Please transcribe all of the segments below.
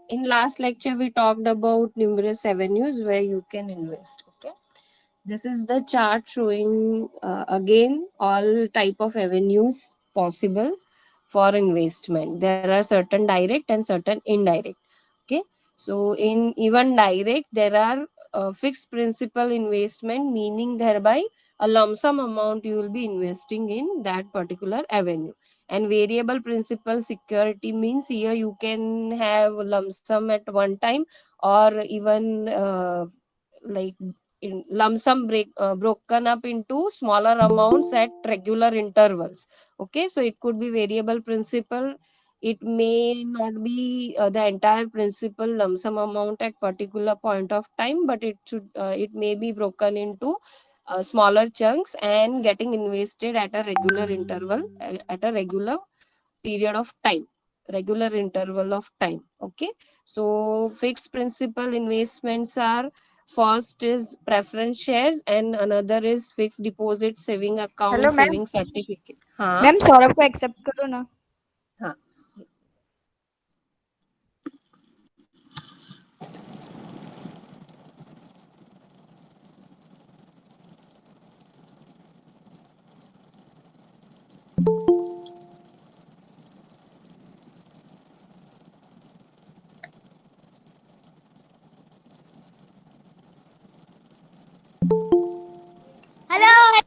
in last lecture we talked about numerous avenues where you can invest. Okay, this is the chart showing again all type of avenues possible for investment. There are certain direct and certain indirect. Okay, so in even direct there are fixed principal investment, meaning thereby a lump sum amount you will be investing in that particular avenue. And variable principal security means here you can have lump sum at one time, or even like in lump sum broken up into smaller amounts at regular intervals. Okay, so it could be variable principal. It may not be the entire principal lump sum amount at particular point of time, but it may be broken into smaller chunks and getting invested at a regular interval, at a regular period of time, regular interval of time. Okay, so fixed principal investments are, first is preference shares and another is fixed deposit saving hello account ma'am. saving certificate. हाँ ma'am Saurabh को accept करो ना। हाँ. Hello.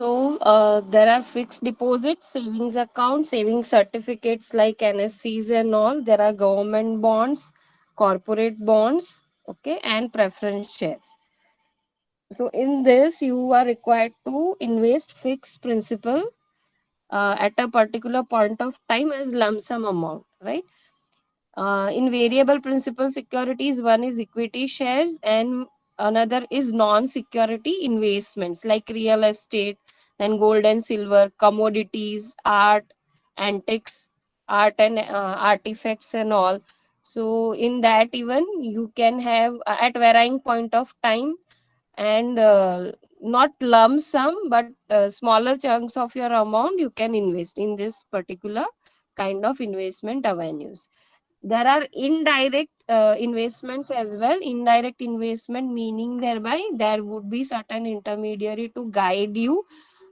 So there are fixed deposits, savings accounts, savings certificates like NSCs and all. There are government bonds, corporate bonds, okay, and preference shares. So in this, you are required to invest fixed principal at a particular point of time as lump sum amount, right? In variable principal securities, one is equity shares and another is non-security investments like real estate, then gold and silver, commodities, art, antiques, art and artifacts and all. So in that even you can have at varying point of time, and not lump sum but smaller chunks of your amount you can invest in this particular kind of investment avenues. There are indirect investments as well. Indirect investment meaning thereby there would be certain intermediary to guide you,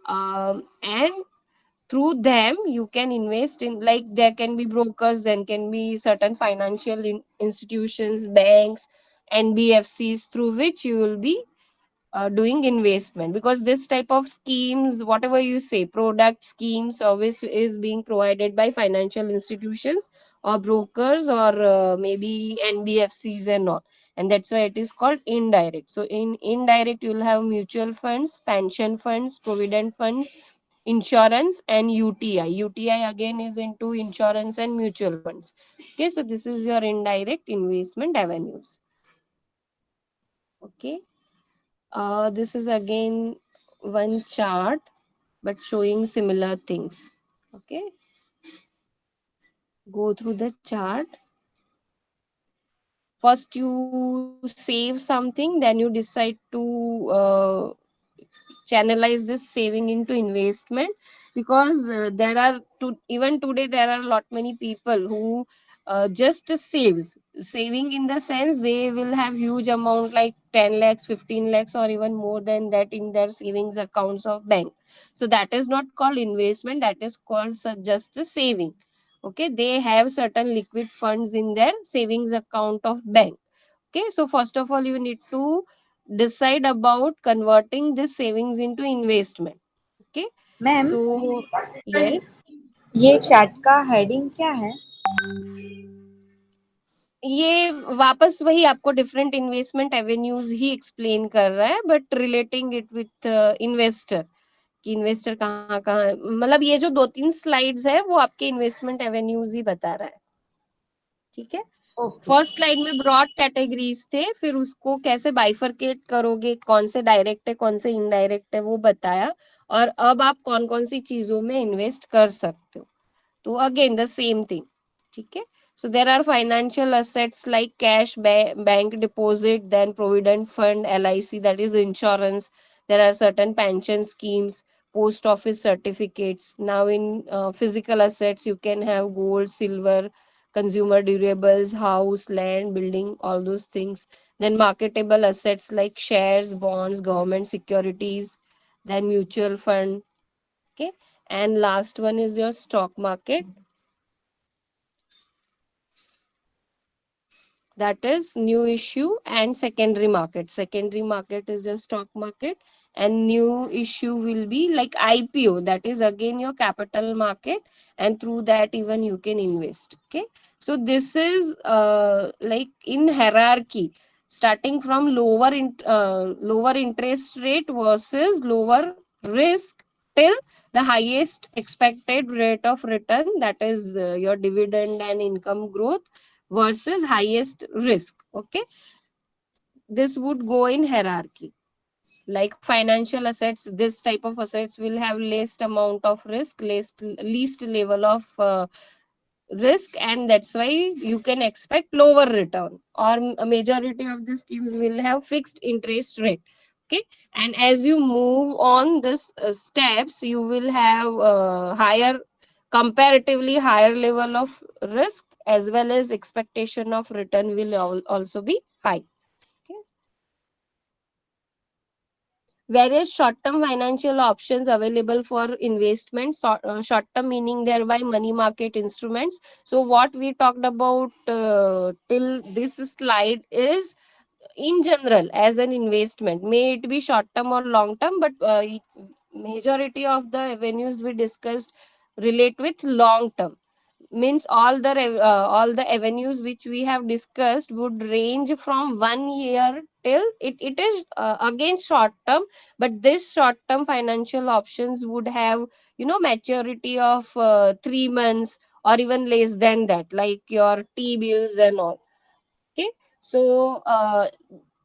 and through them you can invest in, like there can be brokers, then can be certain financial institutions, banks, NBFCs, through which you will be doing investment. Because this type of schemes, whatever you say, product scheme service is being provided by financial institutions or brokers or maybe NBFCs and all, and that's why it is called indirect. So in indirect you will have mutual funds, pension funds, provident funds, insurance, and UTI again is into insurance and mutual funds. Okay, so this is your indirect investment avenues. Okay, this is again one chart but showing similar things. Okay, go through the chart. First you save something, then you decide to channelize this saving into investment. Because there are even today there are a lot many people who just saving in the sense they will have huge amount like 10 lakhs, 15 lakhs, or even more than that in their savings accounts of bank. So that is not called investment, that is called just a saving. Okay, they have certain liquid funds in their savings account of bank. Okay, so first of all you need to decide about converting this savings into investment. Okay, ma'am, so yes. ये chat का heading क्या है? ये वापस वही आपको different investment avenues ही explain कर रहा है, but relating it with investor, कि इन्वेस्टर कहाँ कहाँ, मतलब ये जो 2-3 स्लाइड्स है वो आपके इन्वेस्टमेंट एवेन्यूज ही बता रहा है। ठीक है। ओके। फर्स्ट स्लाइड में ब्रॉड कैटेगरीज थे, फिर उसको कैसे बाइफरकेट करोगे, कौन से डायरेक्ट है कौन से इनडायरेक्ट है वो बताया, और अब आप कौन कौन सी चीजों में इन्वेस्ट कर सकते हो। तो again the same thing. ठीक है। So there are financial assets like cash, bank deposit, then provident fund, LIC, that is insurance. There are certain pension schemes, post office certificates. Now in physical assets you can have gold, silver, consumer durables, house, land, building, all those things. Then marketable assets like shares, bonds, government securities, then mutual fund. Okay. And last one is your stock market, that is new issue and secondary market. Secondary market is the stock market, and new issue will be like IPO, that is again your capital market, and through that even you can invest. Okay. So this is like in hierarchy, starting from lower interest rate versus lower risk, till the highest expected rate of return, that is your dividend and income growth, versus highest risk. Okay. This would go in hierarchy. Like financial assets, this type of assets will have least amount of risk, least level of risk, and that's why you can expect lower return, or a majority of the schemes will have fixed interest rate. Okay. And as you move on this steps, you will have higher, comparatively higher level of risk, as well as expectation of return will also be high. Okay. Various short-term financial options available for investment. Short-term meaning thereby money market instruments. So what we talked about till this slide is in general as an investment, may it be short term or long term, but majority of the avenues we discussed relate with long term. Means all the avenues which we have discussed would range from 1 year till it is again short term, but this short term financial options would have, maturity of 3 months or even less than that, like your T bills and all. Okay. So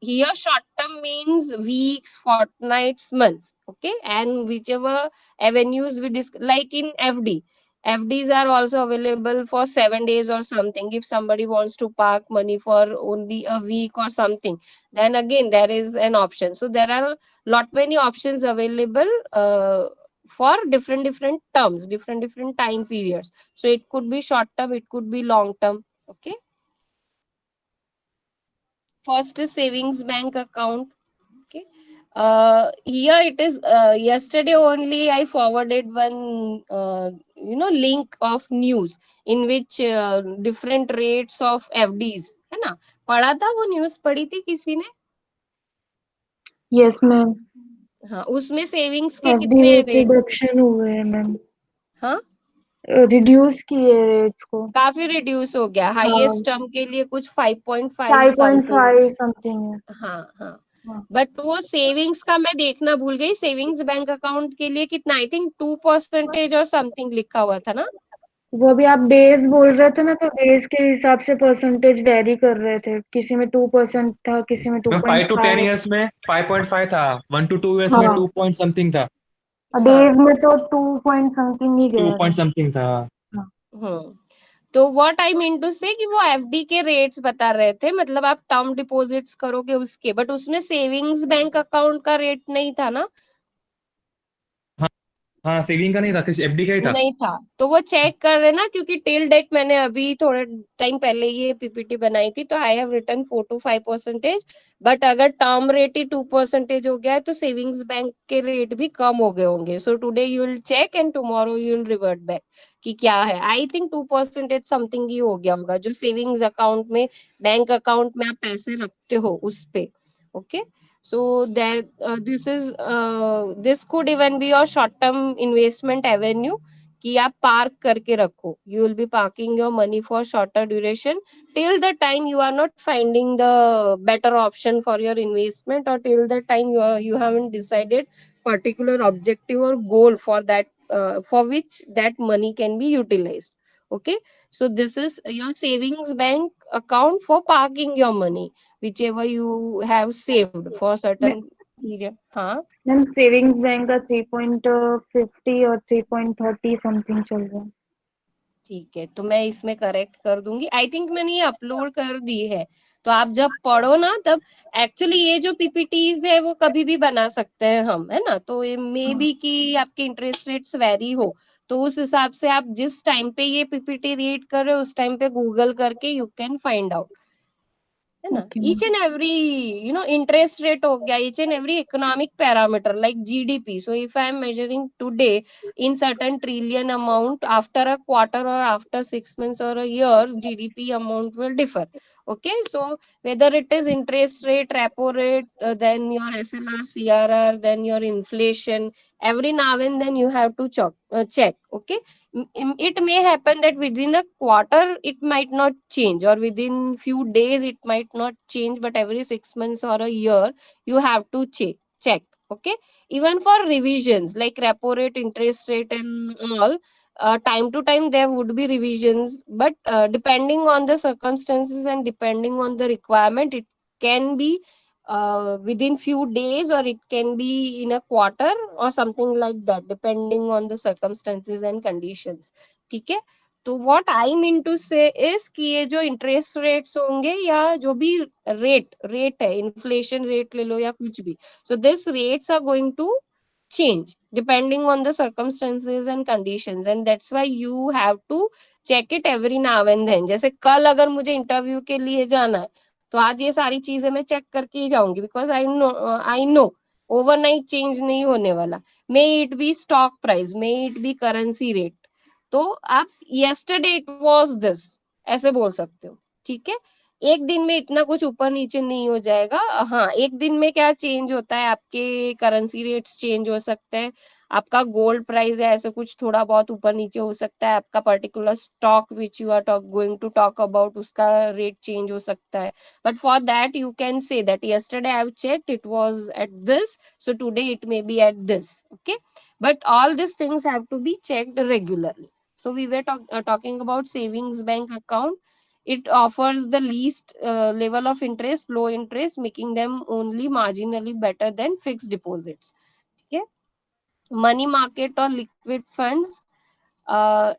here short term means weeks, fortnights, months. Okay. And whichever avenues we discuss, like in FD, FDs are also available for 7 days or something. If somebody wants to park money for only a week or something, then again there is an option. So there are lot many options available for different terms, different time periods. So it could be short term, it could be long term. Okay. First is savings bank account. Okay. Here it is. Yesterday only I forwarded one, link of news in which different rates of FDs है ना, पढ़ा था वो news, पढ़ी थी किसी ने? Yes ma'am. हाँ, उसमें सेविंग्स के एफडी कितने रेट रेट? रिडक्शन हुए हैं मैम, हाँ, रिड्यूस किए रेट्स को। काफी रिड्यूस हो गया। हाँ, हाईएस्ट टर्म के लिए कुछ 5.5 समथिंग। 5.5 समथिंग है। हाँ हाँ। हाँ, बट वो सेविंग्स का मैं देखना भूल गई, सेविंग्स बैंक अकाउंट के लिए कितना, आई थिंक 2% और समथिंग लिखा हुआ था ना? वो अभी आप डेज बोल रहे थे ना, तो डेज के हिसाब से परसेंटेज वेरी कर रहे थे, किसी में 2% था, किसी में टू मैं पॉइंट 5 to 10 फाइव ईयर्स में 5.5 था, 1 to 2 ईयर्स में हाँ, 2 पॉइंट समथिंग था, डेज हाँ। में तो 2 पॉइंट समथिंग ही टू गया था। पॉइंट समथिंग था। हाँ, हम्म। तो व्हाट आई मीन टू से कि वो एफडी के रेट्स बता रहे थे, मतलब आप टर्म डिपॉजिट्स करोगे उसके, बट उसमें सेविंग्स बैंक अकाउंट का रेट नहीं था ना? हाँ, हाँ सेविंग का नहीं था, किसी एफडी का ही था। नहीं था। तो वो चेक कर लेना, क्योंकि टिल डेट मैंने अभी थोड़े टाइम पहले ये पीपीटी बनाई थी, तो I have return 4 to 5%। But अगर टर्म रेट ही 2% हो गया है, तो सेविंग्स बैंक के रेट भी कम हो गए होंगे। So today you will check and tomorrow you will revert back कि क्या है। आई थिंक 2% समथिंग ही हो गया होगा, जो सेविंग्स अकाउंट में, बैंक अकाउंट में आप पैसे रखते हो उस पे। Okay. So that this could even be your short term investment avenue, कि आप पार्क करके रखो. You will be parking your money for shorter duration till the time you are not finding the better option for your investment, or till the time you haven't decided particular objective or goal for that, for which that money can be utilized. Okay, so this is your savings bank account for parking your money, whichever you have saved for certain period. हाँ. Ma'am savings bank का 3.50 और 3.30 something चल रहा है. ठीक है, तो मैं इसमें करेक्ट कर दूंगी. आई थिंक मैंने ये अपलोड कर दी है, तो आप जब पढ़ो ना तब, एक्चुअली ये जो पीपीटीज है वो कभी भी बना सकते हैं हम, है ना. तो ये मे बी कि आपके इंटरेस्ट रेट्स वेरी हो, तो उस हिसाब से आप जिस टाइम पे ये पीपीटी रीड कर रहे हो उस टाइम पे गूगल करके यू कैन फाइंड आउट, है ना. Okay each and every, interest rate हो गया, each and every economic parameter like GDP. So if I am measuring today in certain trillion amount, after a quarter or after 6 months or a year, GDP amount will differ. Okay, so whether it is interest rate, repo rate, then your SLR, CRR, then your inflation, every now and then you have to check. Okay, it may happen that within a quarter it might not change, or within few days it might not change, but every 6 months or a year you have to check. Okay, even for revisions like repo rate, interest rate and all, time to time there would be revisions, but depending on the circumstances and depending on the requirement, it can be within few days, or it can be in a quarter or something like that, depending on the circumstances and conditions. ठीक है. तो what I mean to say is कि ये जो interest rates होंगे या जो भी रेट है, इन्फ्लेशन रेट ले लो या कुछ भी, so this rates are going to change depending on the circumstances and conditions, and that's why you have to check it every now and then. जैसे कल अगर मुझे इंटरव्यू के लिए जाना है, तो आज ये सारी चीजें मैं चेक करके ही जाऊंगी, because I know overnight change नहीं होने वाला. May it be stock price, may it be currency rate. तो आप yesterday it was this ऐसे बोल सकते हो. ठीक है, एक दिन में इतना कुछ ऊपर नीचे नहीं हो जाएगा. हाँ, एक दिन में क्या चेंज होता है, आपके करेंसी रेट्स चेंज हो सकते हैं, आपका गोल्ड प्राइस है ऐसे कुछ थोड़ा बहुत ऊपर नीचे हो सकता है, आपका particular stock which you are going to talk about उसका रेट चेंज हो सकता है. But for that you can say that yesterday I have checked it was at this, so today it may be at this. Okay, but all these things have to be checked regularly. So we were talking about savings bank account. It offers the least level of interest, low interest, making them only marginally better than fixed deposits. Okay, money market or liquid funds, uh,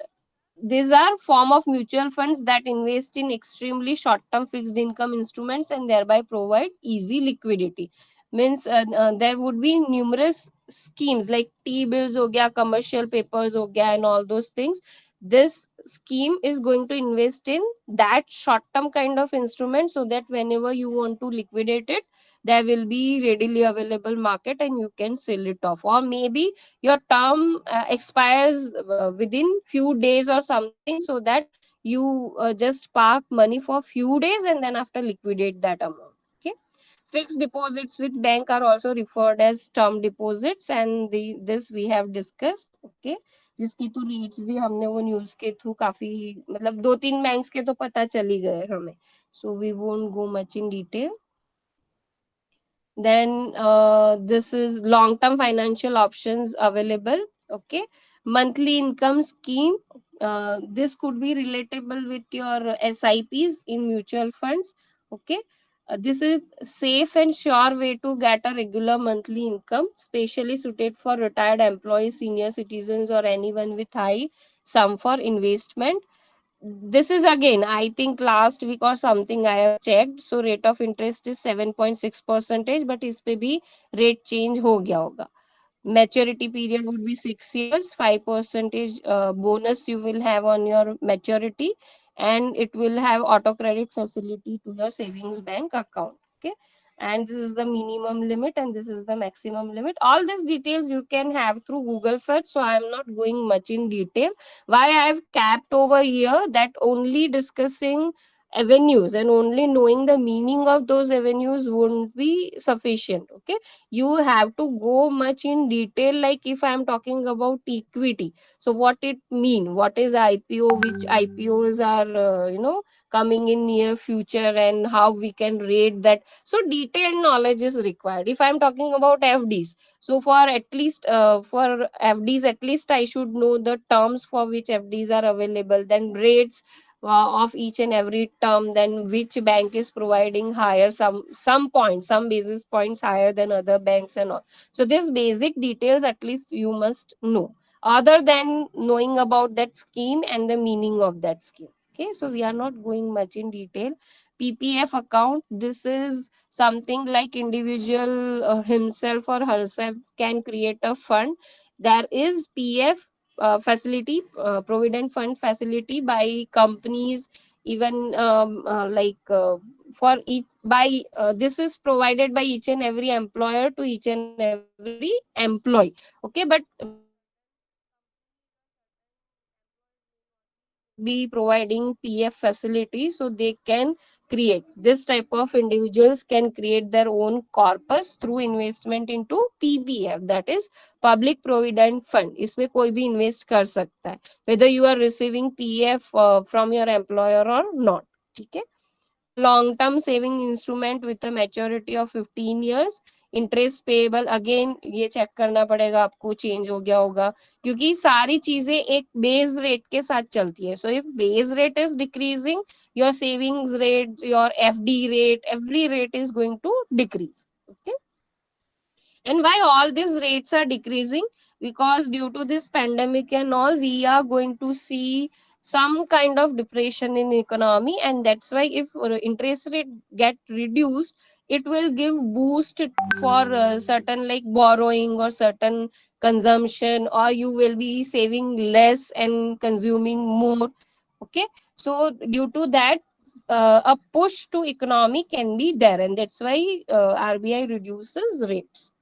these are form of mutual funds that invest in extremely short term fixed income instruments and thereby provide easy liquidity. Means there would be numerous schemes like T bills ho gaya, commercial papers ho gaya, and all those things. This scheme is going to invest in that short term kind of instrument, so that whenever you want to liquidate it, there will be readily available market and you can sell it off. Or maybe your term expires within few days or something, so that you just park money for few days and then after liquidate that amount. Okay, fixed deposits with bank are also referred as term deposits, and this we have discussed. Okay, जिसकी तो rates भी हमने वो news के through काफी, मतलब 2-3 banks के तो पता चल ही गए हमें. So we won't go much in detail. Then this is long term financial options available. Okay, monthly income scheme, this could be relatable with your SIPs in mutual funds. Okay, this is safe and sure way to get a regular monthly income, specially suited for retired employees, senior citizens, or anyone with high sum for investment. This is again, I think last week or something I have checked. So rate of interest is 7.6 percentage, but इस पे भी rate change हो गया होगा. Maturity period would be 6 years. 5% bonus you will have on your maturity, and it will have auto credit facility to your savings bank account. Okay, and this is the minimum limit and this is the maximum limit. All these details you can have through Google search, so I am not going much in detail. Why I have capped over here that only discussing avenues, and only knowing the meaning of those avenues won't be sufficient. Okay, you have to go much in detail. Like if I'm talking about equity, so what it mean, what is IPO, which IPOs are coming in near future, and how we can rate that. So detailed knowledge is required. If I'm talking about FDs, so for FDs, at least I should know the terms for which FDs are available, then rates of each and every term, then which bank is providing higher, some points, some basis points higher than other banks and all. So these basic details at least you must know, other than knowing about that scheme and the meaning of that scheme. Okay, so we are not going much in detail. PPF account, this is something like individual himself or herself can create a fund. There is PF facility, provident fund facility by companies, even for each by this is provided by each and every employer to each and every employee. Okay, but whether be providing PF facility, so they can create this type of individuals can create their own corpus through investment into PPF, that is public provident fund. इसमें कोई भी invest कर सकता है, whether you are receiving PF from your employer or not. ठीक है, a long term saving instrument with a maturity of 15 years, interest payable, again ये check करना पड़ेगा आपको, चेंज हो गया होगा, क्योंकि सारी चीजें एक बेस रेट के साथ चलती है. So if base rate is decreasing, your savings rate, your FD rate, every rate is going to decrease. Okay, and why all these rates are decreasing? Because due to this pandemic and all, we are going to see some kind of depression in economy, and that's why if interest rate get reduced, it will give boost for certain like borrowing or certain consumption, or you will be saving less and consuming more. Okay, so due to that, a push to economy can be there, and that's why RBI reduces rates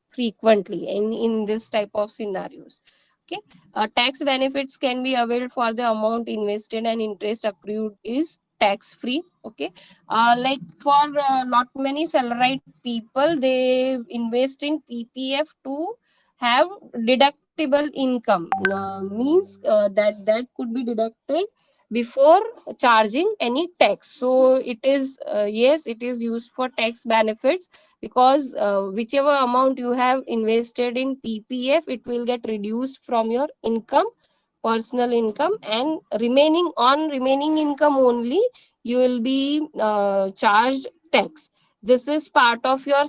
frequently in this type of scenarios. Okay, tax benefits can be availed for the amount invested, and interest accrued is tax free. Okay, like for lot many salaried people, they invest in PPF to have deductible income, means that could be deducted before charging any tax. So it is yes, it is used for tax benefits, because whichever amount you have invested in PPF, it will get reduced from your income, personal income, and remaining income only you will be charged tax. This is part of your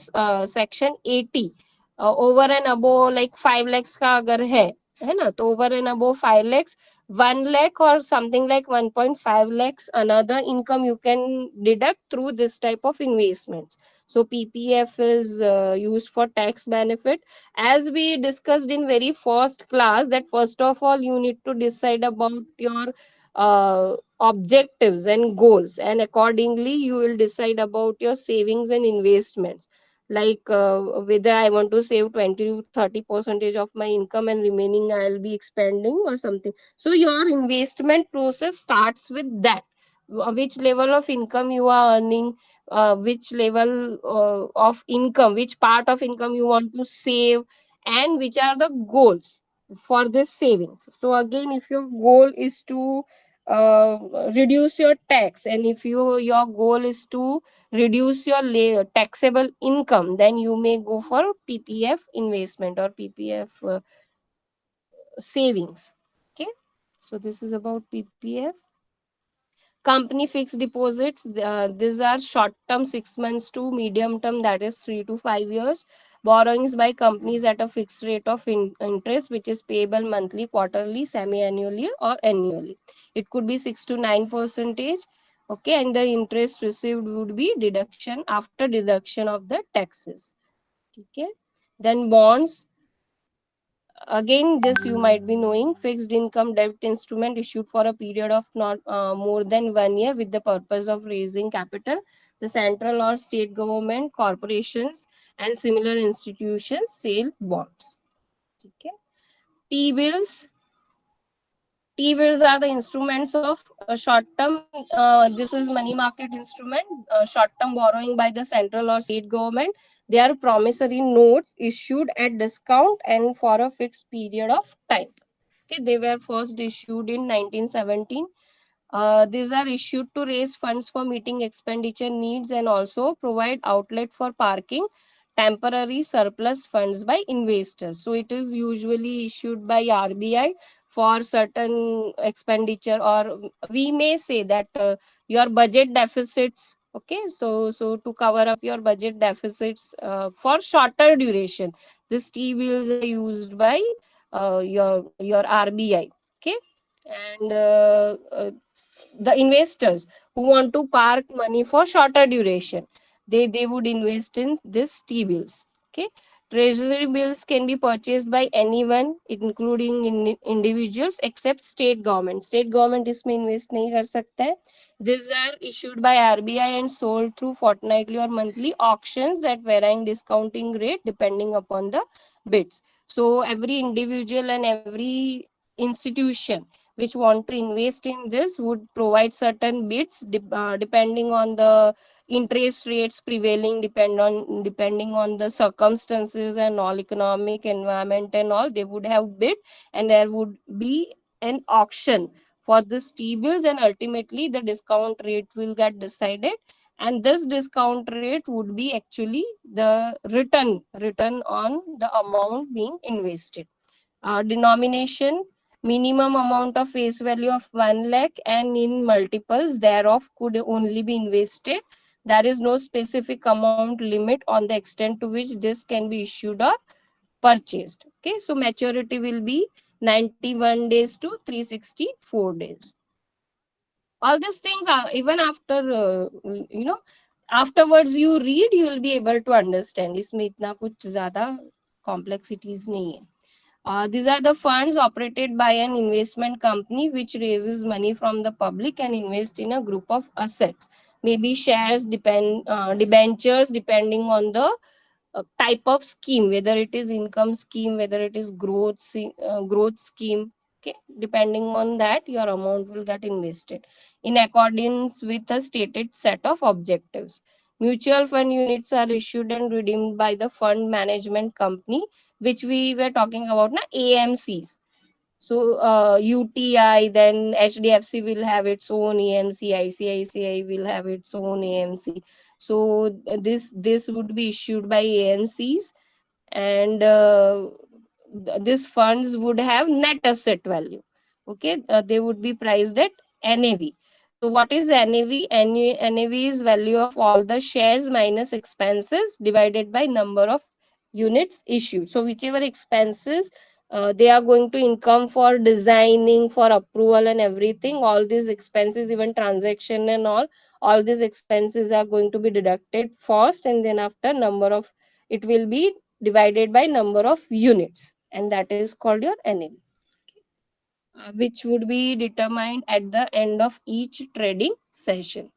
section 80. Over and above like 5 lakhs का अगर है ना, तो over and above 5 lakhs, 1 lakh or something like 1.5 lakhs another income you can deduct through this type of investments. So PPF is used for tax benefit. As we discussed in very first class, that first of all you need to decide about your objectives and goals, and accordingly you will decide about your savings and investments. Like whether I want to save 20 to 30 percentage of my income and remaining I'll be expanding or something. So your investment process starts with that. Which level of income you are earning, which level of income, which part of income you want to save, and which are the goals for this savings. So again, if your goal is to reduce your tax, and if your goal is to reduce your taxable income, then you may go for PPF investment or PPF savings. Okay, so this is about PPF. Company fixed deposits, these are short term, 6 months to medium term, that is 3 to 5 years. Borrowings by companies at a fixed rate of interest, which is payable monthly, quarterly, semi annually, or annually. It could be 6 to 9 percentage. Okay, and the interest received would be deduction after deduction of the taxes. Okay, then bonds, again this you might be knowing, fixed income debt instrument issued for a period of not more than 1 year with the purpose of raising capital. The central or state government, corporations, and similar institutions sell bonds. Okay, T bills, T-bills are the instruments of short-term. This is money market instrument, short-term borrowing by the central or state government. They are promissory notes issued at discount and for a fixed period of time. Okay, they were first issued in 1917. These are issued to raise funds for meeting expenditure needs and also provide outlet for parking temporary surplus funds by investors. So it is usually issued by RBI for certain expenditure, or we may say that your budget deficits. Okay, so to cover up your budget deficits for shorter duration, this T bills are used by your RBI. Okay, and the investors who want to park money for shorter duration, they would invest in this T bills. Okay, treasury bills can be purchased by anyone including individuals except state government. State government इसमें invest नहीं कर सकता है. These are issued by RBI and sold through fortnightly or monthly auctions at varying discounting rate depending upon the bids. So every individual and every institution which want to invest in this would provide certain bids depending on the interest rates prevailing, depending on the circumstances and all, economic environment and all. They would have bid and there would be an auction for this T bills, and ultimately the discount rate will get decided, and this discount rate would be actually the return on the amount being invested. Denomination: minimum amount of face value of 1 lakh and in multiples thereof could only be invested. There is no specific amount limit on the extent to which this can be issued or purchased. Okay, so maturity will be 91 days to 364 days. All these things are, even after afterwards you read, you will be able to understand. इसमें इतना कुछ ज़्यादा complexities नहीं है. These are the funds operated by an investment company which raises money from the public and invest in a group of assets. Maybe shares, debentures, depending on the type of scheme, whether it is income scheme, whether it is growth scheme. Okay, depending on that, your amount will get invested in accordance with a stated set of objectives. Mutual fund units are issued and redeemed by the fund management company, which we were talking about now, AMCs. So UTI, then HDFC will have its own AMC, ICICI will have its own AMC. So this would be issued by AMCs, and these funds would have net asset value. Okay, they would be priced at NAV. So what is NAV? NAV is value of all the shares minus expenses divided by number of units issued. So whichever expenses they are going to income for designing, for approval and everything, all these expenses, even transaction and all these expenses are going to be deducted first, and then after number of, it will be divided by number of units, and that is called your NAV, which would be determined at the end of each trading session.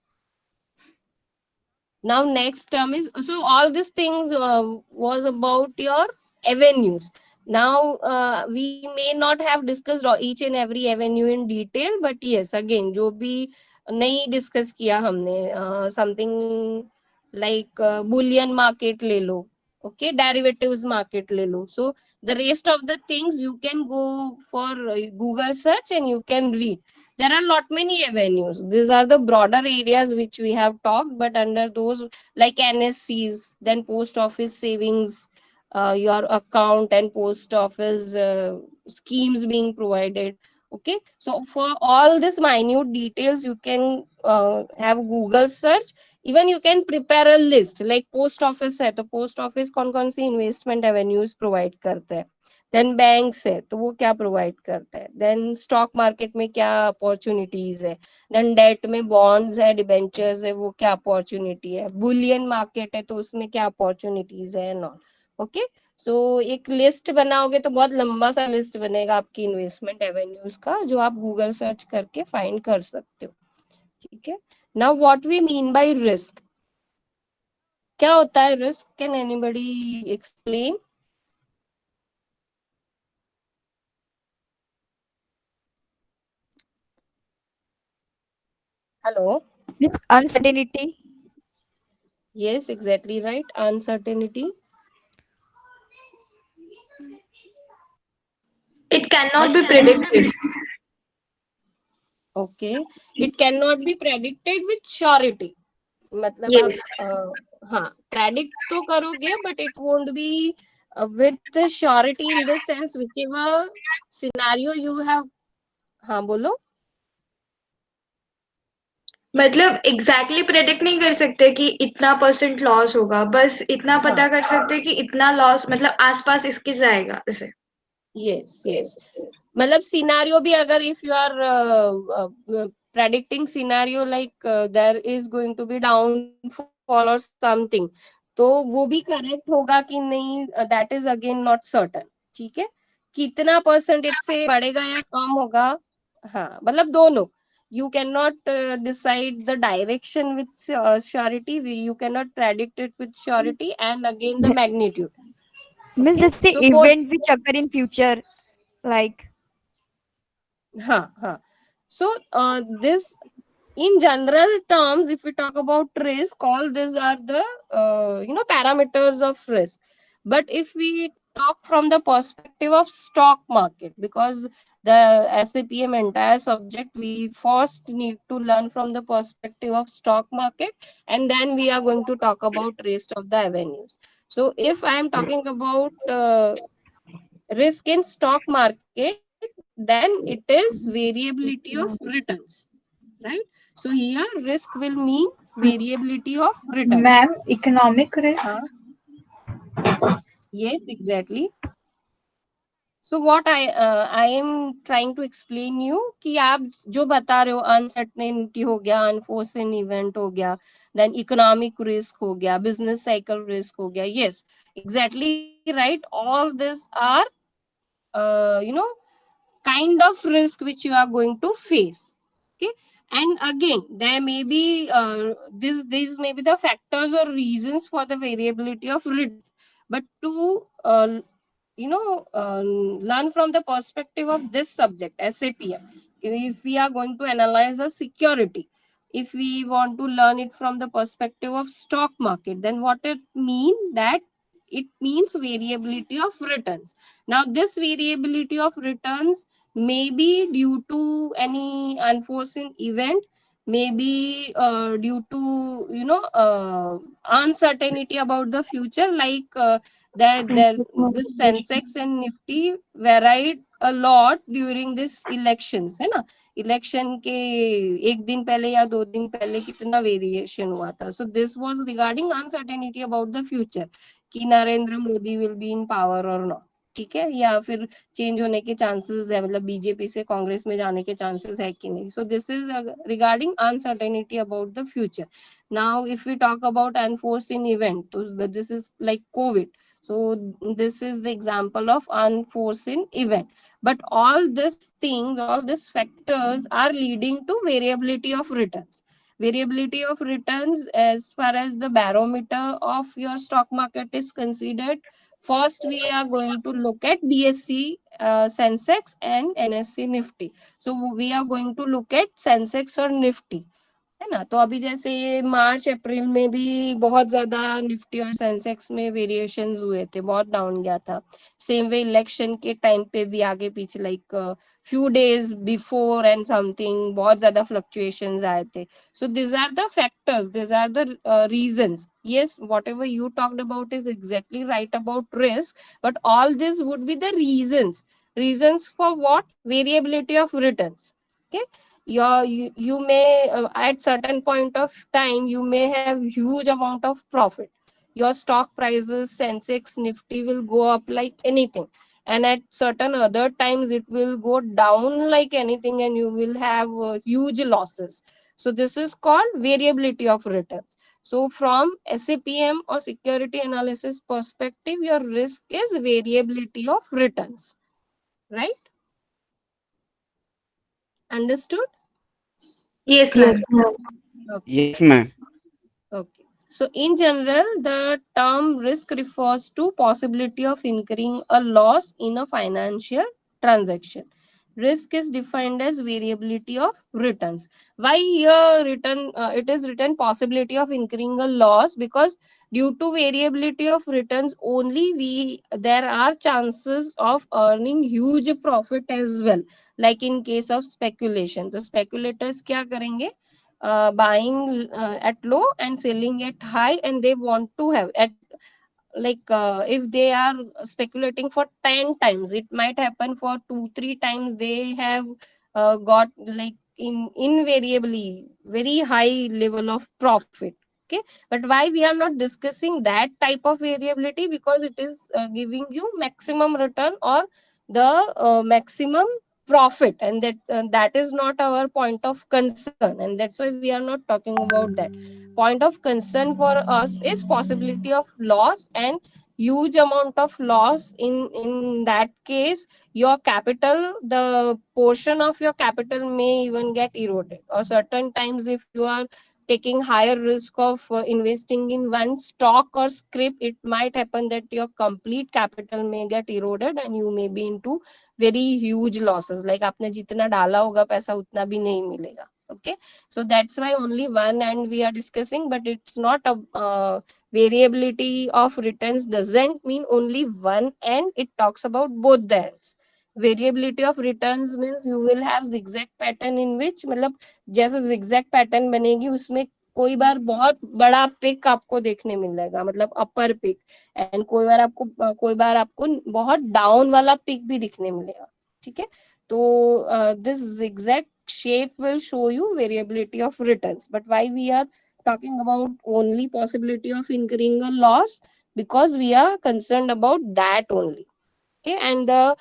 Now next term is, so all these things was about your avenues. Now we may not have discussed each and every avenue in detail, but yes, again जो भी नहीं discuss किया हमने, something like bullion market ले लो, okay, derivatives market ले लो. So the rest of the things you can go for Google search and you can read. There are lot many avenues. These are the broader areas which we have talked, but under those, like NSCs, then post office savings, your account and post office schemes being provided. Okay, so for all this minute details, you can have Google search. Even you can prepare a list, like post office है तो post office कौन कौन सी investment avenues provide करते हैं, then banks है तो वो क्या प्रोवाइड करता है, देन स्टॉक मार्केट में क्या अपॉर्चुनिटीज है, देन डेट में बॉन्ड्स है, डिबेंचर्स है, वो क्या अपॉर्चुनिटी है, बुलियन मार्केट है तो उसमें क्या अपॉर्चुनिटीज है एंड ऑल. ओके, सो एक लिस्ट बनाओगे तो बहुत लंबा सा लिस्ट बनेगा आपकी इन्वेस्टमेंट एवेन्यूज का, जो आप गूगल सर्च करके फाइंड कर सकते हो. ठीक है, now what we mean by risk. क्या होता है risk? Can anybody explain? Hello. This uncertainty. Yes, exactly right. Uncertainty. It cannot be predicted. Okay. It cannot be predicted with surety. मतलब आप Yes. हाँ predict तो करोगे but it won't be with surety in the sense whichever scenario you have. हाँ बोलो. मतलब exactly predict नहीं कर सकते कि इतना परसेंट लॉस होगा, बस इतना हाँ पता कर सकते कि इतना लॉस मतलब आसपास इसके जाएगा ऐसे. yes yes. मतलब सिनारियो भी अगर if you are predicting scenario like there is going to be downfall or something, तो वो भी करेक्ट होगा कि नहीं, that is again not certain. ठीक है, कितना परसेंट इससे बढ़ेगा या कम होगा. हाँ मतलब दोनों. You cannot decide the direction with surety. You cannot predict it with surety, and again the magnitude. Means Okay, just the so both. event which occur in future, like हाँ हाँ. So this in general terms, if we talk about risk, all these are the parameters of risk. But if we talk from the perspective of stock market, because the SAPM entire subject, we first need to learn from the perspective of stock market, and then we are going to talk about rest of the avenues. So if I am talking about risk in stock market, then it is variability of returns, right? So here risk will mean variability of returns. Ma'am economic हाँ, risk. yes, exactly. So what I am trying to explain you कि आप जो बता रहे हो uncertainty हो गया, unforeseen event हो गया, then economic risk हो गया, business cycle risk हो गया. Yes, exactly right. All these are kind of risk which you are going to face. Okay, and again there may be these may be the factors or reasons for the variability of returns. But to learn from the perspective of this subject SAPM, if we are going to analyze a security, if we want to learn it from the perspective of stock market, then what it mean that it means variability of returns. Now this variability of returns may be due to any unforeseen event, maybe due to uncertainty about the future, like that there this Sensex and Nifty varied a lot during this elections, है ना. Election के एक दिन पहले या दो दिन पहले कितना वेरिएशन हुआ था. So this was regarding uncertainty about the future कि Narendra Modi will be in power और नॉट. ठीक है, या फिर चेंज होने के चांसेस है, मतलब बीजेपी से कांग्रेस में जाने के चांसेस है कि नहीं. So this is regarding uncertainty about the future. Now if we talk about unforeseen event, तो this is like Covid. So this is the example of unforeseen event. But all these things, all these factors are leading to variability of returns. Variability of returns as far as the barometer of your stock market is considered. First, we are going to look at BSE, Sensex and NSE Nifty. So we are going to look at Sensex or Nifty, है ना. तो अभी जैसे ये मार्च अप्रैल में भी बहुत ज्यादा निफ्टी और सेंसेक्स में वेरिएशंस हुए थे, बहुत डाउन गया था. सेम वे इलेक्शन के टाइम पे भी आगे पीछे like few days before and something बहुत ज्यादा फ्लक्चुएशंस आए थे. So these are the factors, these are the reasons. Yes, whatever you talked about is exactly right about risk, but all this would be the reasons. Reasons for what? Variability of returns. Okay, you may at certain point of time you may have huge amount of profit. Your stock prices Sensex Nifty will go up like anything, and at certain other times it will go down like anything, and you will have huge losses. So this is called variability of returns. So from SAPM or security analysis perspective, your risk is variability of returns, right? Understood? Yes, Yes, ma'am. ma'am. Okay. Yes, ma'am. Okay. So in general, the term risk refers to possibility of incurring a loss in a financial transaction. risk is defined as variability of returns. Why here it is written possibility of incurring a loss? Because due to variability of returns only there are chances of earning huge profit as well, like in case of speculation. So speculators क्या करेंगे? Buying at low and selling at high, and they want to have at like if they are speculating for 10 times, it might happen for 2 3 times they have got like in invariably very high level of profit. Okay, but why we are not discussing that type of variability? Because it is giving you maximum return or the maximum profit, and that is not our point of concern, and that's why we are not talking about that. Point of concern for us is possibility of loss, and huge amount of loss. In that case, your capital, the portion of your capital may even get eroded, or certain times if you are taking higher risk of investing in one stock or script, it might happen that your complete capital may get eroded and you may be into very huge losses, like आपने जितना डाला होगा पैसा उतना भी नहीं मिलेगा. Okay, so that's why only one and we are discussing, but it's not a variability of returns doesn't mean only one and, it talks about both the ends. Variability of returns means you will have zigzag pattern in which मतलब जैसे zigzag pattern बनेगी उसमें कोई बार बहुत बड़ा pick आपको देखने मिलेगा, मतलब अपर पिक, एंड कोई बार आपको बहुत डाउन वाला पिक भी दिखने मिलेगा. ठीक है, तो this zigzag shape will show you variability of returns. But why we are talking about only possibility of incurring a loss? Because we are concerned about that only. Okay, and the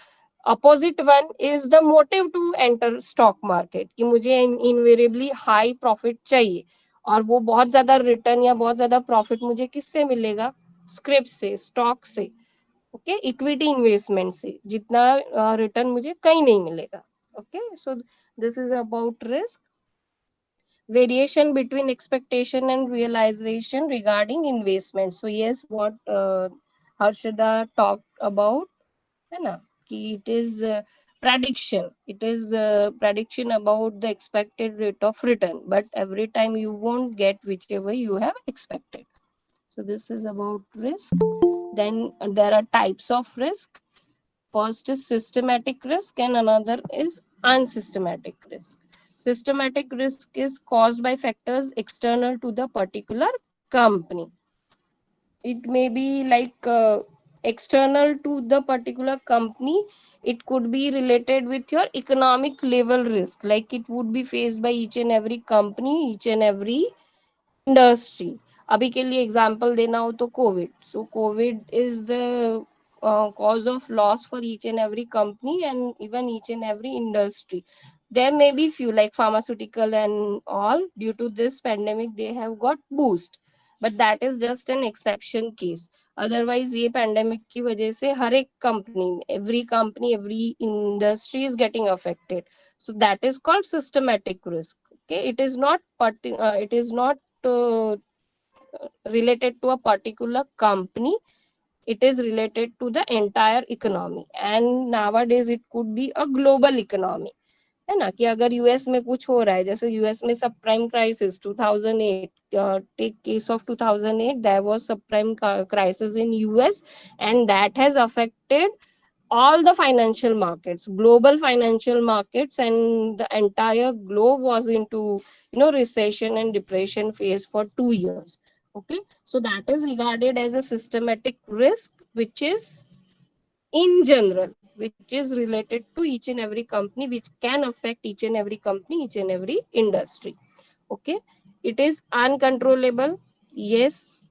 opposite one is the motive to enter stock market, कि मुझे invariably high profit चाहिए, और वो बहुत ज्यादा return या बहुत ज्यादा प्रॉफिट मुझे किससे मिलेगा? स्क्रिप्ट से, स्टॉक से. ओके, इक्विटी इन्वेस्टमेंट से जितना रिटर्न मुझे कहीं नहीं मिलेगा. Okay, so this is about risk. Variation between expectation and realization regarding investment. So yes, what Harshada talked about, है ना, कि it is prediction. It is prediction about the expected rate of return, but every time you won't get whichever you have expected. So this is about risk. Then there are types of risk. First is systematic risk and another is unsystematic risk. Systematic risk is caused by factors external to the particular company. It may be like external to the particular company. It could be related with your economic level risk, like it would be faced by each and every company, each and every industry. अभी के लिए example देना हो तो Covid. So Covid is the cause of loss for each and every company and even each and every industry. There may be few like pharmaceutical and all, due to this pandemic they have got boost, but that is just an exception case. Otherwise ये pandemic की वजह से हर एक company, every industry is getting affected. So that is called systematic risk. Okay, it is not uh, related to a particular company. It is related to the entire economy, and nowadays it could be a global economy. है ना, कि अगर US में कुछ हो रहा है, जैसे यूएस में subprime crisis 2008, take case of 2008, there was subprime crisis in US, and that has affected all the financial markets, global financial markets, and the entire globe was into recession and depression phase for 2 years. Okay, so that is regarded as a systematic risk, which is in general, which is related to each and every company, which can affect each and every company, each and every industry. Okay, it is uncontrollable. Yes,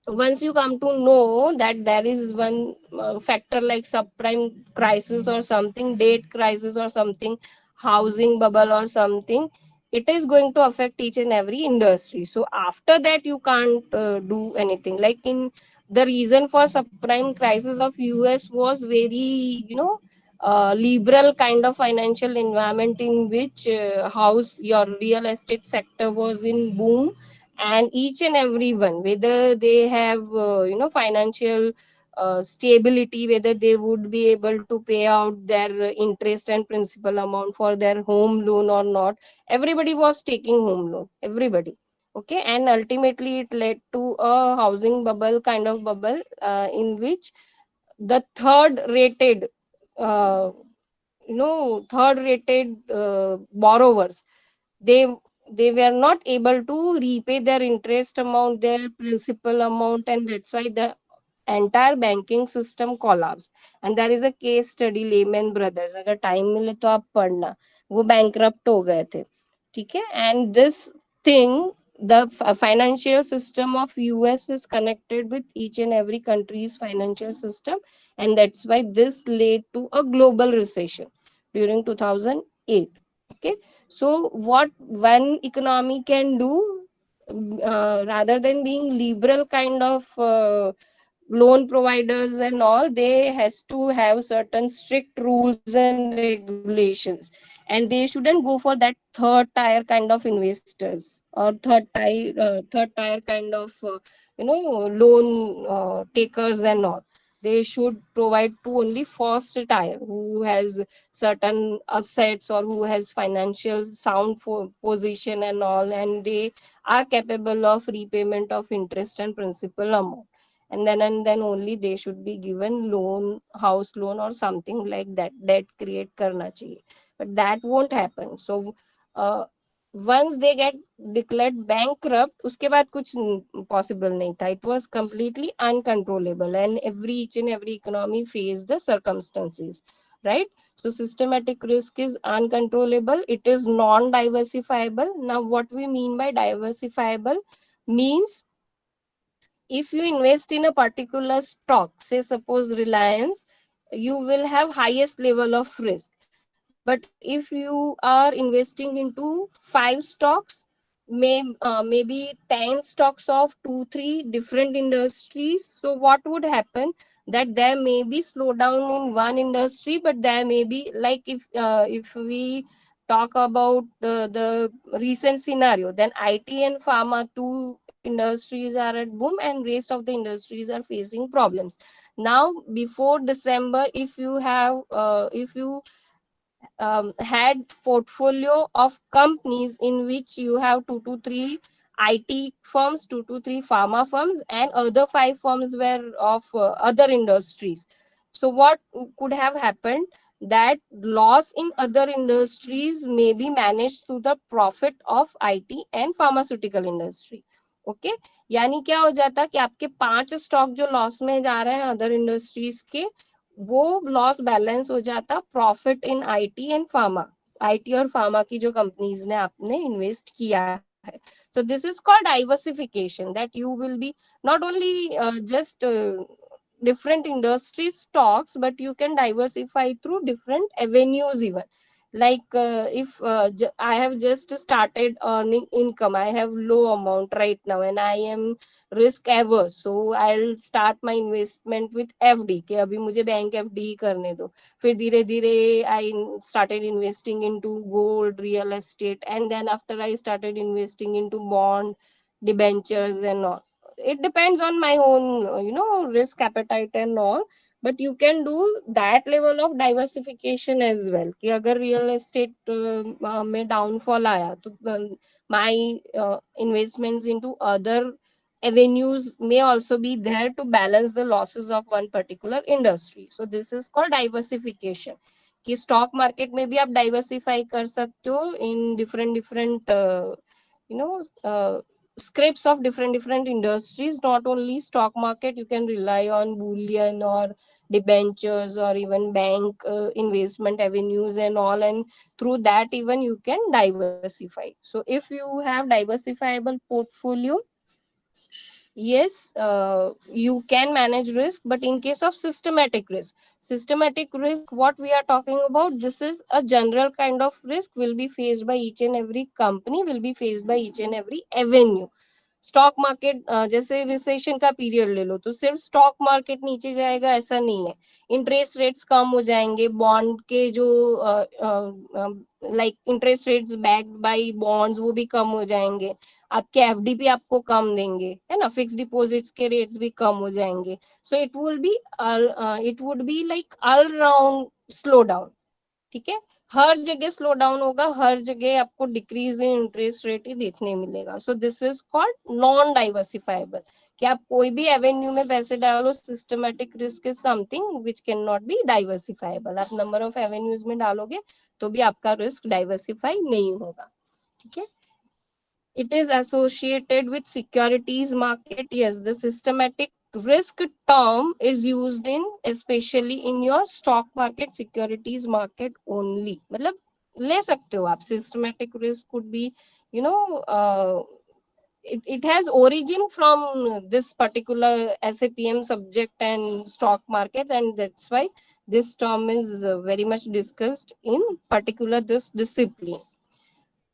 once you come to know that there is one factor like subprime crisis or something, debt crisis or something, housing bubble or something, it is going to affect each and every industry. So after that you can't do anything. Like in the reason for subprime crisis of US was very liberal kind of financial environment in which house your real estate sector was in boom, and each and everyone, whether they have financial stability, whether they would be able to pay out their interest and principal amount for their home loan or not. Everybody was taking home loan, everybody. Okay, and ultimately it led to a housing bubble, kind of bubble, in which the third rated, uh, third rated borrowers, they they were not able to repay their interest amount, their principal amount, and that's why the entire banking system collapsed. And there is a case study, Lehman Brothers, अगर time मिले तो आप पढ़ना, वो bankrupt हो गए थे, ठीक है. And this thing, the financial system of US is connected with each and every country's financial system, and that's why this led to a global recession during 2008. Okay, so what one economy can do, rather than being liberal kind of loan providers and all, they has to have certain strict rules and regulations, and they shouldn't go for that third tier kind of investors, or third tier kind of loan takers and all. They should provide to only first tier, who has certain assets or who has financial sound for position and all, and they are capable of repayment of interest and principal amount. And then only they should be given loan, house loan or something like that. Debt create karna chahiye, but that won't happen. So uh, once they get declared bankrupt, uske baad kuch possible nahi tha. It was completely uncontrollable, and each and every economy faced the circumstances, right? So systematic risk is uncontrollable, it is non diversifiable. Now what we mean by diversifiable means, if you invest in a particular stock, say suppose Reliance, you will have highest level of risk. But if you are investing into 5 stocks, maybe 10 stocks of 2 3 different industries, so what would happen, that there may be slowdown in one industry, but there may be, like, if we talk about the recent scenario, then IT and pharma, two industries are at boom, and rest of the industries are facing problems. Now before December, if you had portfolio of companies in which you have 2 to 3 IT firms, 2 to 3 pharma firms, and other 5 firms were of other industries. So what could have happened, that loss in other industries may be managed through the profit of IT and pharmaceutical industry. Okay यानी क्या हो जाता कि आपके 5 stock जो loss में जा रहे हैं अदर इंडस्ट्रीज के, वो लॉस बैलेंस हो जाता profit in IT and pharma, IT और फार्मा की जो कंपनीज ने आपने इन्वेस्ट किया है. So this is called diversification, that you will be not only just different industry stocks, but you can diversify through different avenues even. Like if I have just started earning income, I have low amount right now and I am risk averse, so I'll start my investment with FD कि अभी मुझे bank FD ही करने दो. फिर धीरे धीरे I started investing into gold, real estate, and then after I started investing into bond, debentures and all. It depends on my own risk appetite and all, but you can do that level of diversification as well कि अगर real estate में downfall आया तो my investments into other avenues may also be there to balance the losses of one particular industry. So this is called diversification कि stock market में भी आप diversify कर सकते हो in different scripts of different industries. Not only stock market, you can rely on bullion or debentures or even bank investment avenues and all, and through that even you can diversify. So if you have diversifiable portfolio, yes, you can manage risk. But in case of systematic risk, what we are talking about, this is a general kind of risk, will be faced by each and every company, will be faced by each and every avenue. Stock market जैसे recession का period ले लो तो सिर्फ stock market नीचे जाएगा ऐसा नहीं है, इंटरेस्ट रेट्स कम हो जाएंगे, बॉन्ड के जो like interest rates backed by bonds वो भी कम हो जाएंगे, आपके एफडी भी आपको कम देंगे, है ना, फिक्स डिपॉजिट्स के रेट्स भी कम हो जाएंगे। So it would be like all round slow down, ठीक है, हर जगह स्लो डाउन होगा, हर जगह आपको डिक्रीज इन इंटरेस्ट रेट ही देखने मिलेगा। सो this is called non diversifiable, कि आप कोई भी एवेन्यू में पैसे डालो, systematic risk is something which can not be diversifiable. आप नंबर ऑफ एवेन्यूज में डालोगे तो भी आपका रिस्क डाइवर्सिफाई नहीं होगा, ठीक है। It is associated with securities market. Yes, the systematic risk term is used in especially in your stock market, securities market only. मतलब ले सकते हो आप, systematic risk could be, you know, it has origin from this particular SAPM subject and stock market, and that's why this term is very much discussed in particular this discipline.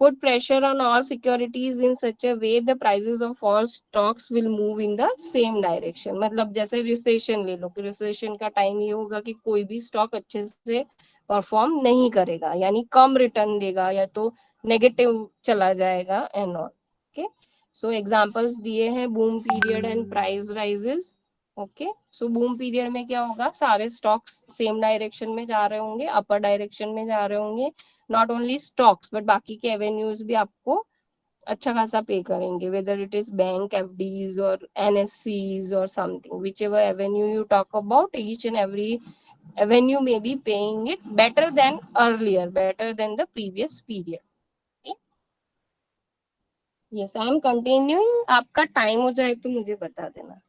Put pressure on all securities in such a way the prices of all stocks will move in the same direction. मतलब जैसे recession ले लो कि recession का time ये होगा कि कोई भी स्टॉक अच्छे से परफॉर्म नहीं करेगा, यानी कम रिटर्न देगा या तो नेगेटिव चला जाएगा and all. Okay, so examples दिए हैं boom period and price rises. Okay, so boom period में क्या होगा, सारे स्टॉक्स सेम डायरेक्शन में जा रहे होंगे, अपर डायरेक्शन में जा रहे होंगे, नॉट ओनली स्टॉक्स बट बाकी के एवेन्यूज भी आपको अच्छा खासा पे करेंगे, whether it is bank, FDs और एनएससीज और something, which ever Avenue you talk about, each and every avenue may be paying it better than earlier, better than the previous period. Okay? Yes, I am continuing. आपका time हो जाए तो मुझे बता देना।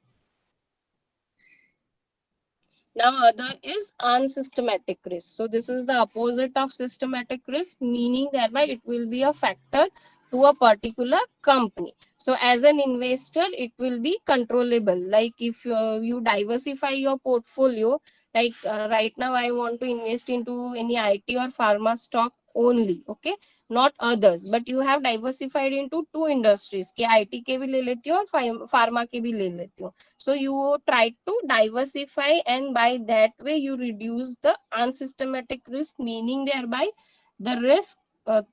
Now other is unsystematic risk. So this is the opposite of systematic risk, meaning thereby it will be a factor to a particular company. So as an investor, it will be controllable. Like if you diversify your portfolio, like right now I want to invest into any IT or pharma stock only, okay, not others, but you have diversified into two industries कि IT के भी ले लेती हूँ और pharma के भी ले लेती हूँ. So you try to diversify, and by that way you reduce the unsystematic risk, meaning thereby the risk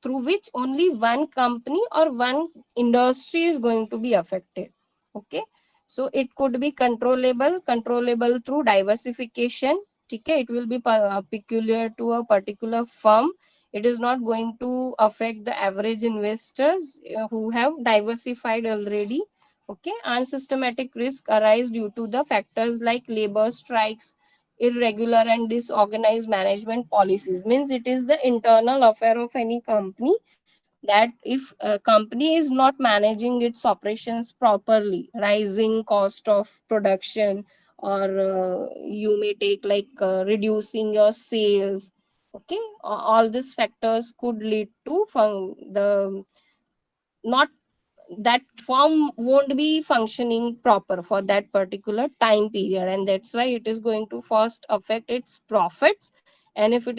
through which only one company or one industry is going to be affected. Okay, so it could be controllable through diversification. Okay, it will be peculiar to a particular firm. It is not going to affect the average investors who have diversified already. Okay, unsystematic risk arise due to the factors like labor strikes, irregular and disorganized management policies. Means it is the internal affair of any company, that if a company is not managing its operations properly, rising cost of production, or you may take like reducing your sales. Okay, all these factors could lead to the not that firm won't be functioning proper for that particular time period, and that's why it is going to first affect its profits, and if it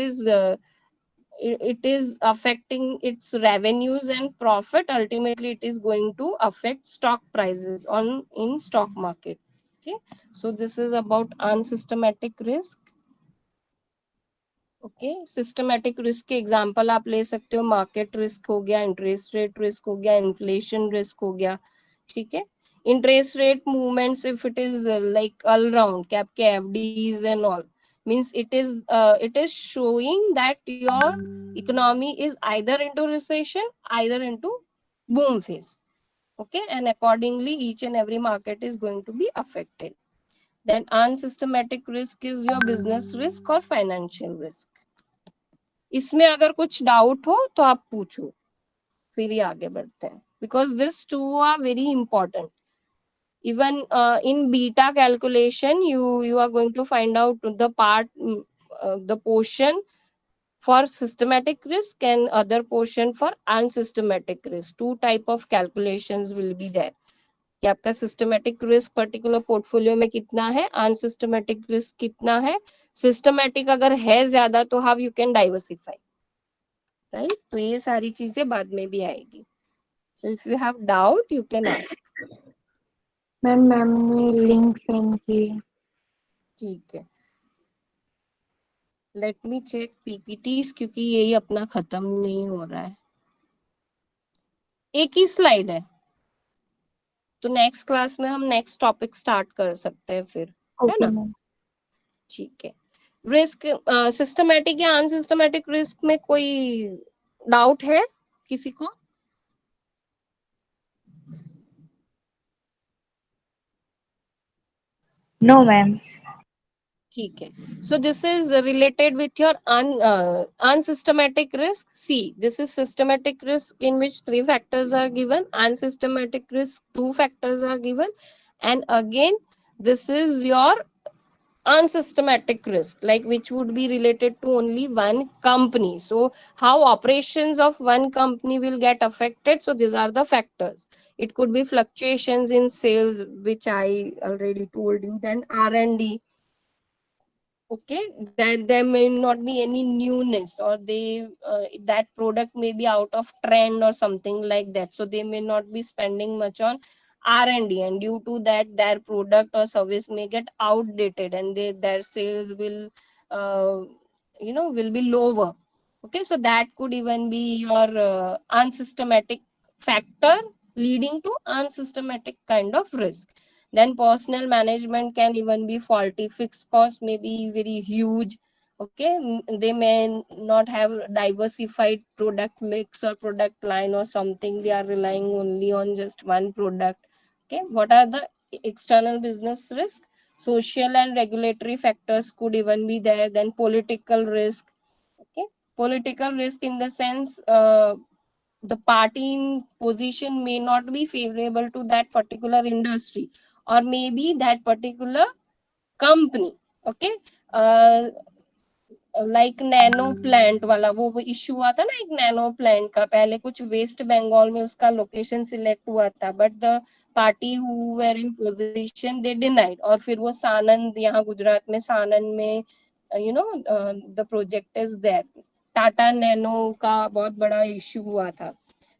is affecting its revenues and profit, ultimately it is going to affect stock prices on in stock market. Okay, so this is about unsystematic risk. Okay, systematic risk के example आप ले सकते हो, market risk हो गया, interest rate risk हो गया, inflation risk हो गया, ठीक है। Interest rate movements if it is like all round कि आपके FDs and all, means it is showing that your economy is either into recession, either into boom phase. Okay, and accordingly each and every market is going to be affected. Then unsystematic risk is your business risk or financial risk. इसमें अगर कुछ doubt हो तो आप पूछो, फिर ही आगे बढ़ते हैं, because this two are very important. Even in beta calculation, you are going to find out the the portion for systematic risk and other portion for unsystematic risk. Two type of calculations will be there. कि आपका systematic risk particular portfolio में कितना है, unsystematic risk कितना है, systematic अगर है ज्यादा तो how you can diversify, right. तो ये सारी चीजें बाद में भी आएगी. So if you have doubt, you can ask. Ma'am ने लिंक सेंड की है। ठीक है, लेट मी चेक पीपीटीज, क्योंकि यही अपना खत्म नहीं हो रहा है, एक ही स्लाइड है, तो नेक्स्ट क्लास में हम नेक्स्ट टॉपिक स्टार्ट कर सकते हैं फिर, है ओके ना? मैम। ठीक है। रिस्क, सिस्टमैटिक या अनसिस्टमैटिक रिस्क में कोई डाउट है किसी को? No, ma'am. ठीक है, so this is related with your unsystematic risk. See, this is systematic risk in which 3 factors are given, unsystematic risk 2 factors are given, and again this is your unsystematic risk, like which would be related to only one company. So how operations of one company will get affected, so these are the factors. It could be fluctuations in sales, which I already told you, then R&D. Okay, that there may not be any newness, or they that product may be out of trend or something like that, so they may not be spending much on R&D, and due to that their product or service may get outdated, and their sales will uh, will be lower. Okay, so that could even be your unsystematic factor leading to unsystematic kind of risk. Then personal management can even be faulty, fixed cost may be very huge. Okay, they may not have diversified product mix or product line or something, they are relying only on just one product. Okay, what are the external business risk? Social and regulatory factors could even be there. Then political risk. Okay, political risk in the sense, the party in position may not be favorable to that particular industry, or maybe that particular company. Okay, uh, like nano plant वाला वो issue हुआ था ना, एक nano plant का, पहले कुछ waste Bengal में उसका लोकेशन सिलेक्ट हुआ था, but the party who were in position they denied, और फिर वो सानंद, यहाँ गुजरात में सानंद में the project is there. Tata Nano का बहुत बड़ा इश्यू हुआ था,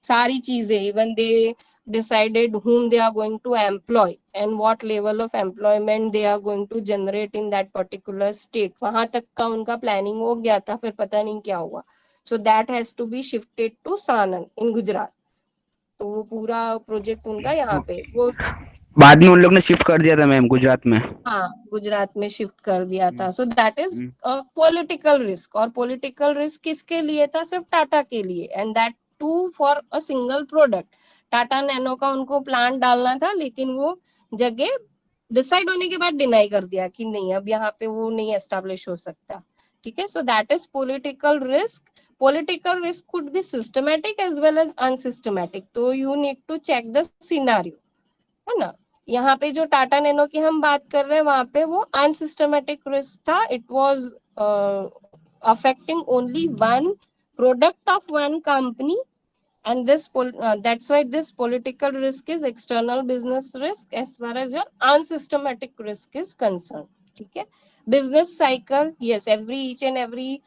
सारी चीजें, even they decided whom they are going to employ and what level of employment they are going to generate in that particular state, वहां तक का उनका प्लानिंग हो गया था, फिर पता नहीं क्या हुआ, so that has to be shifted to Sanand in Gujarat। तो वो पूरा प्रोजेक्ट उनका यहाँ पे वो, बाद में उन लोग ने शिफ्ट कर दिया था मैम गुजरात में। हाँ, गुजरात में शिफ्ट कर दिया था। So that is political risk, और पॉलिटिकल रिस्क किसके लिए था? सिर्फ टाटा के लिए, and that too for a single product. Tata Nano का उनको प्लांट डालना था, लेकिन वो जगह डिसाइड होने के बाद डिनाई कर दिया कि नहीं, अब यहाँ पे वो नहीं एस्टेब्लिश हो सकता। ठीक है, so that is political risk. Political risk could be systematic as well as unsystematic, तो you need to check the scenario, है ना? यहाँ पे जो टाटा नैनो की हम बात कर रहे हैं, वहां पे वो अनसिस्टमैटिक रिस्क था, it was affecting only one product of one company, and that's why this political risk is external business risk as far as your unsystematic risk is concerned। ठीक है, business cycle, yes, each and every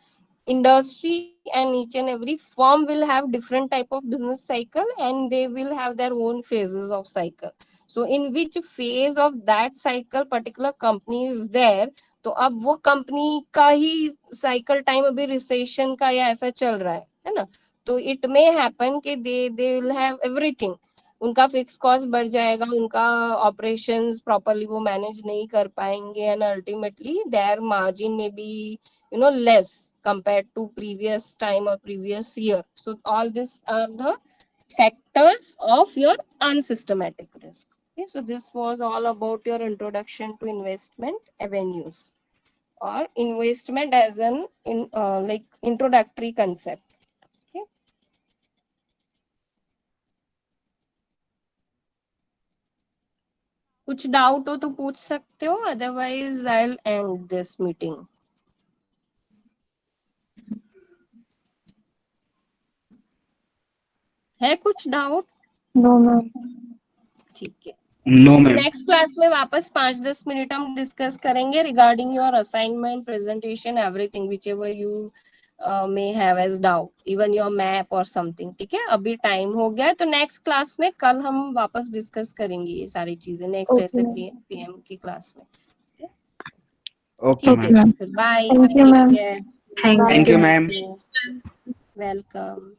industry and each and every firm will have different type of business cycle, and they will have their own phases of cycle, so in which phase of that cycle particular company is there। तो अब वो company का ही cycle time अभी recession का या ऐसा चल रहा है ना, तो इट मे हैपन कि दे विल हैव एवरीथिंग, उनका फिक्स कॉस्ट बढ़ जाएगा, उनका ऑपरेशंस प्रॉपर्ली वो मैनेज नहीं कर पाएंगे, एंड अल्टीमेटली देयर मार्जिन में B less compared to previous time or previous year। So all these are the factors of your unsystematic risk। Okay, so this was all about your introduction to investment avenues, or investment as an like introductory concept। Okay, कुछ doubt हो तो पूछ सकते हो, otherwise I will and this meeting. है कुछ doubt? No ma'am. ठीक है, नो मैम। नेक्स्ट क्लास में वापस 5-10 मिनट हम डिस्कस करेंगे regarding your assignment, presentation, everything, which ever you may have as doubt, even your map or something. ठीक है, अभी टाइम हो गया है, तो नेक्स्ट क्लास में कल हम वापस डिस्कस करेंगे ये सारी चीजें, नेक्स्ट Okay, ऐसे ma'am. पीएम की क्लास में। ओके ठीक मैम। है, bye, Thank you, ma'am. Thank thank you. You ma'am. Welcome.